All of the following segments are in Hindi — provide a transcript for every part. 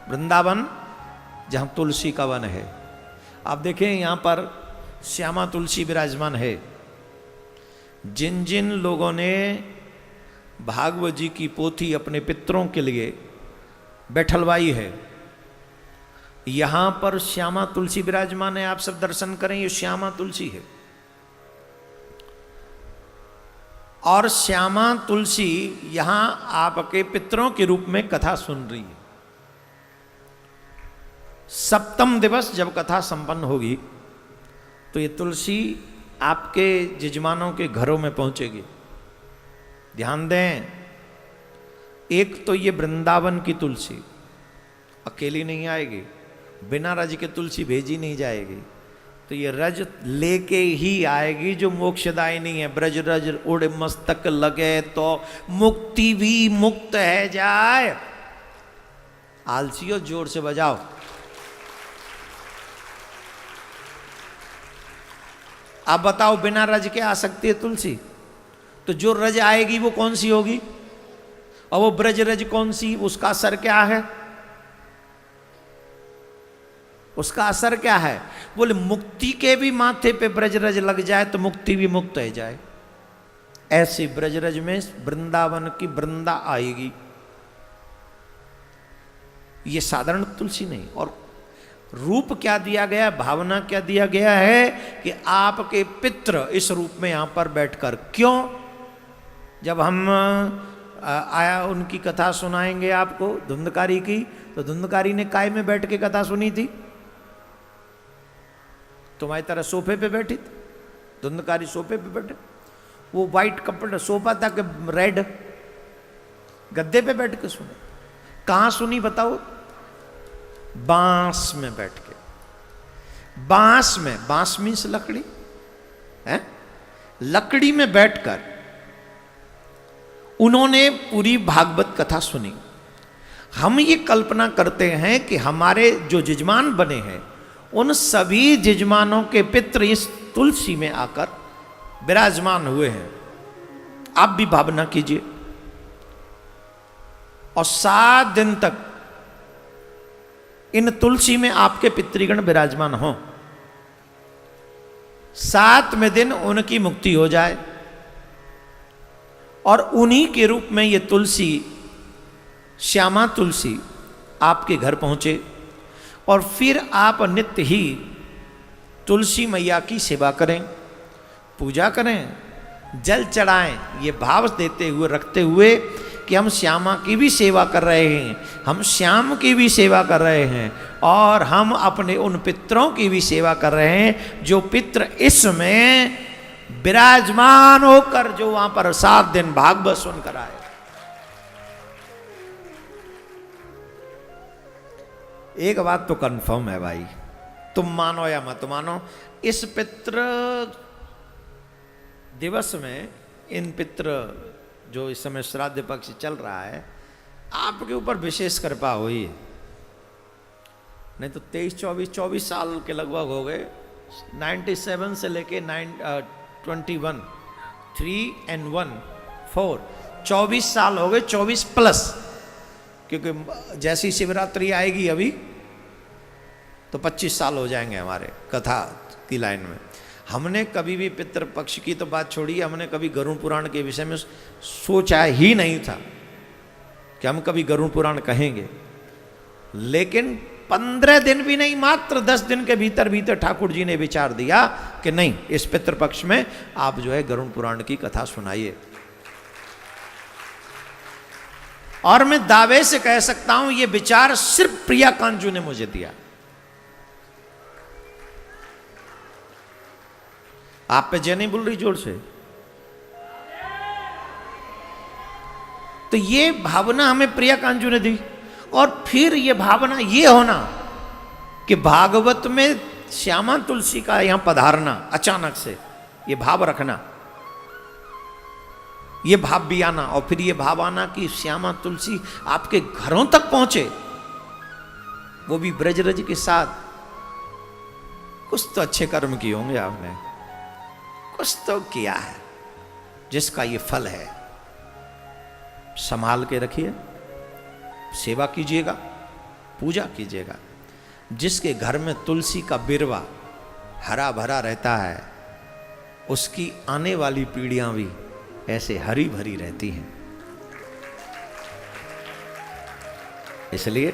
वृंदावन जहाँ तुलसी का वन है। आप देखें यहाँ पर श्यामा तुलसी विराजमान है। जिन जिन लोगों ने भागवत जी की पोथी अपने पितरों के लिए बैठलवाई है, यहाँ पर श्यामा तुलसी विराजमान है। आप सब दर्शन करें, ये श्यामा तुलसी है। और श्यामा तुलसी यहाँ आपके पितरों के रूप में कथा सुन रही है। सप्तम दिवस जब कथा संपन्न होगी तो ये तुलसी आपके जजमानों के घरों में पहुंचेगी। ध्यान दें, एक तो ये वृंदावन की तुलसी अकेली नहीं आएगी, बिना रज के तुलसी भेजी नहीं जाएगी। तो ये रज लेके ही आएगी जो मोक्षदायिनी है। ब्रज रज उड़ मस्तक लगे तो मुक्ति भी मुक्त है जाए। आलसियों जोर से बजाओ। आप बताओ, बिना रज के आ सकती है तुलसी? तो जो रज आएगी वो कौन सी होगी? और वो ब्रज रज कौन सी? उसका असर क्या है? उसका असर क्या है? बोले मुक्ति के भी माथे पे ब्रज रज लग जाए तो मुक्ति भी मुक्त हो जाए। ऐसी ब्रज रज में वृंदावन की वृंदा आएगी। ये साधारण तुलसी नहीं। और रूप क्या दिया गया, भावना क्या दिया गया है कि आपके पितृ इस रूप में यहां पर बैठकर। क्यों? जब हम आया उनकी कथा सुनाएंगे आपको धुंधकारी की, तो धुंधकारी ने काय में बैठ के कथा सुनी थी? तुम्हारी तरह सोफे पे बैठी थी। धुंधकारी सोफे पे बैठे, वो वाइट कपड़ा सोफा था कि रेड, गद्दे पे बैठ के सुने। कहां सुनी बताओ? बांस में बैठ के। बांस में, बांस मीन्स लकड़ी है, लकड़ी में बैठकर उन्होंने पूरी भागवत कथा सुनी। हम ये कल्पना करते हैं कि हमारे जो जजमान बने हैं उन सभी जजमानों के पितृ इस तुलसी में आकर विराजमान हुए हैं। आप भी भावना कीजिए। और 7 दिन तक इन तुलसी में आपके पितृगण विराजमान हों। 7वें दिन उनकी मुक्ति हो जाए और उन्हीं के रूप में ये तुलसी, श्यामा तुलसी आपके घर पहुंचे। और फिर आप नित्य ही तुलसी मैया की सेवा करें, पूजा करें, जल चढ़ाएं, ये भाव देते हुए, रखते हुए कि हम श्यामा की भी सेवा कर रहे हैं, हम श्याम की भी सेवा कर रहे हैं, और हम अपने उन पितरों की भी सेवा कर रहे हैं जो पितृ इसमें विराजमान होकर जो वहां पर 7 दिन भागवत सुनकर आए। एक बात तो कंफर्म है भाई, तुम मानो या मत मानो, इस पितृ दिवस में इन पितृ जो इस समय श्राद्ध पक्ष चल रहा है, आपके ऊपर विशेष कृपा हुई है। नहीं तो 23-24 साल के लगभग हो गए, 97 से लेके 21, 3 and 1 4, 24 साल हो गए, 24 प्लस। क्योंकि जैसी शिवरात्रि आएगी अभी तो 25 साल हो जाएंगे हमारे कथा की लाइन में। हमने कभी भी पितृपक्ष की तो बात छोड़ी, हमने कभी गरुड़ पुराण के विषय में सोचा ही नहीं था कि हम कभी गरुड़ पुराण कहेंगे। लेकिन 15 दिन भी नहीं, मात्र 10 दिन के भीतर भीतर ठाकुर जी ने विचार दिया कि नहीं, इस पितृपक्ष में आप जो है गरुड़ पुराण की कथा सुनाइए। और मैं दावे से कह सकता हूं यह विचार सिर्फ प्रिया कांजू ने मुझे दिया। आप पे जय नहीं बोल रही जोर से? तो ये भावना हमें प्रिया कांजू ने दी। और फिर ये भावना ये होना कि भागवत में श्यामा तुलसी का यहां पधारना, अचानक से ये भाव रखना, ये भाव भी आना, और फिर ये भाव आना कि श्यामा तुलसी आपके घरों तक पहुंचे, वो भी ब्रजरज के साथ। कुछ तो अच्छे कर्म किए होंगे आपने, कुछ तो किया है जिसका ये फल है। संभाल के रखिए, सेवा कीजिएगा, पूजा कीजिएगा। जिसके घर में तुलसी का बिरवा हरा भरा रहता है, उसकी आने वाली पीढ़ियां भी ऐसे हरी भरी रहती हैं। इसलिए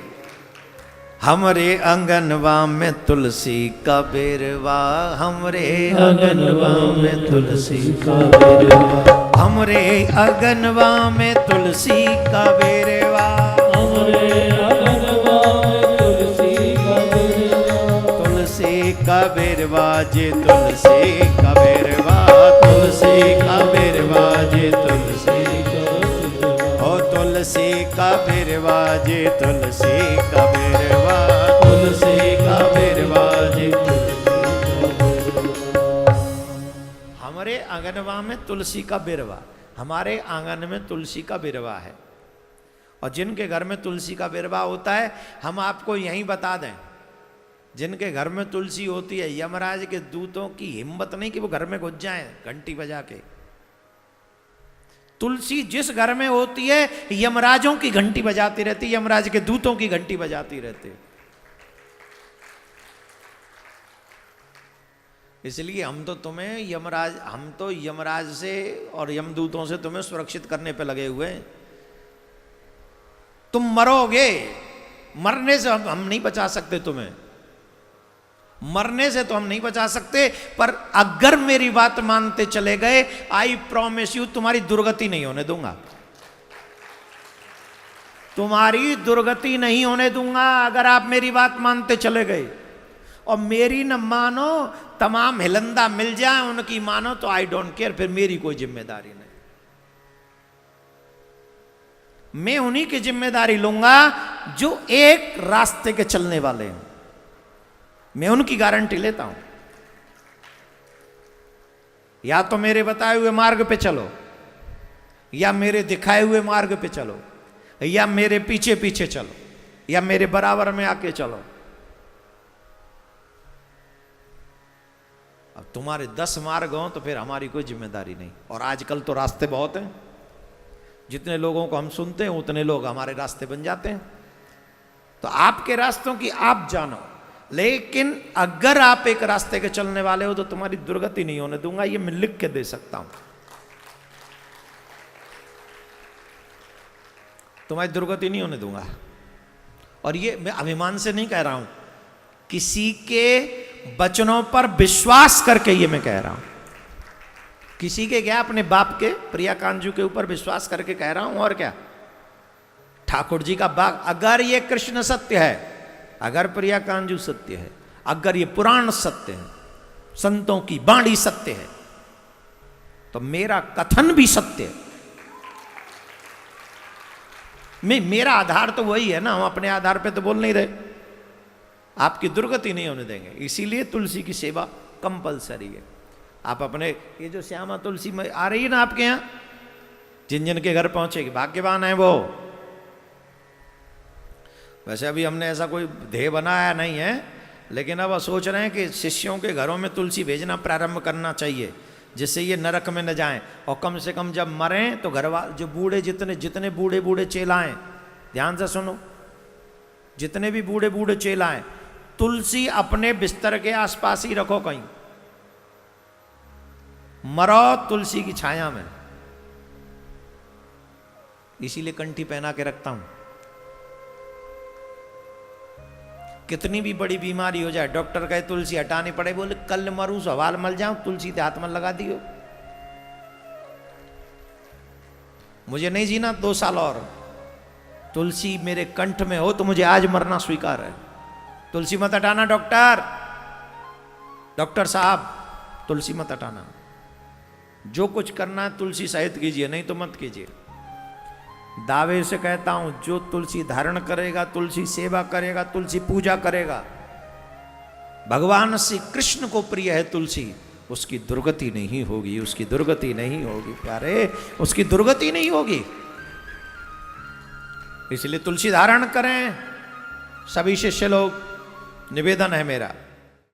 हमरे आंगनवा में तुलसी का बेरवा, हमरे आंगनवा में तुलसी का बेरवा, हमरे आंगनवा में तुलसी का बेरवा, हमरे आंगनवा में तुलसी का बेरवा, तुलसी का बेरवा जे तुलसी का बेरवा, तुलसी का बेरवा जे तुलसी तुलसी का बेरवा जे तुलसी का बेरवा, तुलसी का बेरवा जे हमारे आंगनवा में तुलसी का बेरवा, हमारे आंगन में तुलसी का बेरवा है। और जिनके घर में तुलसी का बेरवा होता है, हम आपको यहीं बता दें, जिनके घर में तुलसी होती है, यमराज के दूतों की हिम्मत नहीं कि वो घर में घुस जाएं घंटी बजा के। तुलसी जिस घर में होती है, यमराजों की घंटी बजाती रहती है, यमराज के दूतों की घंटी बजाती रहती है। इसलिए हम तो यमराज से और यमदूतों से तुम्हें सुरक्षित करने पे लगे हुए हैं। तुम मरोगे, मरने से हम नहीं बचा सकते तुम्हें, मरने से तो हम नहीं बचा सकते, पर अगर मेरी बात मानते चले गए, आई प्रॉमिस यू, तुम्हारी दुर्गति नहीं होने दूंगा, तुम्हारी दुर्गति नहीं होने दूंगा अगर आप मेरी बात मानते चले गए। और मेरी न मानो, तमाम हिलंदा मिल जाए उनकी मानो तो आई डोंट केयर, फिर मेरी कोई जिम्मेदारी नहीं। मैं उन्हीं की जिम्मेदारी लूंगा जो एक रास्ते के चलने वाले हैं, मैं उनकी गारंटी लेता हूं। या तो मेरे बताए हुए मार्ग पे चलो, या मेरे दिखाए हुए मार्ग पे चलो, या मेरे पीछे पीछे चलो, या मेरे बराबर में आके चलो। अब तुम्हारे 10 मार्ग हों तो फिर हमारी कोई जिम्मेदारी नहीं। और आजकल तो रास्ते बहुत हैं, जितने लोगों को हम सुनते हैं उतने लोग हमारे रास्ते बन जाते हैं। तो आपके रास्तों की आप जानो, लेकिन अगर आप एक रास्ते के चलने वाले हो तो तुम्हारी दुर्गति नहीं होने दूंगा, ये मैं लिख के दे सकता हूं। तुम्हारी दुर्गति नहीं होने दूंगा। और ये मैं अभिमान से नहीं कह रहा हूं, किसी के वचनों पर विश्वास करके ये मैं कह रहा हूं। किसी के क्या, अपने बाप के प्रिया कांजू के ऊपर विश्वास करके कह रहा हूं। और क्या, ठाकुर जी का बाग, अगर ये कृष्ण सत्य है, अगर प्रिया कांजू सत्य है, अगर ये पुराण सत्य है, संतों की बाणी सत्य है, तो मेरा कथन भी सत्य है। मेरा आधार तो वही है ना, हम अपने आधार पे तो बोल नहीं रहे। आपकी दुर्गति नहीं होने देंगे, इसीलिए तुलसी की सेवा कंपलसरी है। आप अपने ये जो श्यामा तुलसी में आ रही है ना आपके यहाँ, जिन जिन के घर पहुंचेगी भाग्यवान है वो। वैसे अभी हमने ऐसा कोई ध्येय बनाया नहीं है, लेकिन अब सोच रहे हैं कि शिष्यों के घरों में तुलसी भेजना प्रारंभ करना चाहिए, जिससे ये नरक में न जाएं। और कम से कम जब मरें तो घरवाले जो बूढ़े, जितने बूढ़े बूढ़े चेलाएं, ध्यान से सुनो, जितने भी बूढ़े बूढ़े चेलाएं, तुलसी अपने बिस्तर के आसपास ही रखो, कहीं मरो तुलसी की छाया में। इसीलिए कंठी पहना के रखता हूं। कितनी भी बड़ी बीमारी हो जाए, डॉक्टर कहे तुलसी हटानी पड़े, बोले कल मरू सवाल मल जाऊं, तुलसी के हाथ में लगा दियो। मुझे नहीं जीना 2 साल और, तुलसी मेरे कंठ में हो तो मुझे आज मरना स्वीकार है। तुलसी मत हटाना डॉक्टर साहब, तुलसी मत हटाना। जो कुछ करना है तुलसी सहित कीजिए, नहीं तो मत कीजिए। दावे से कहता हूं, जो तुलसी धारण करेगा, तुलसी सेवा करेगा, तुलसी पूजा करेगा, भगवान श्री कृष्ण को प्रिय है तुलसी, उसकी दुर्गति नहीं होगी, उसकी दुर्गति नहीं होगी प्यारे, उसकी दुर्गति नहीं होगी। इसलिए तुलसी धारण करें सभी शिष्य लोग, निवेदन है मेरा।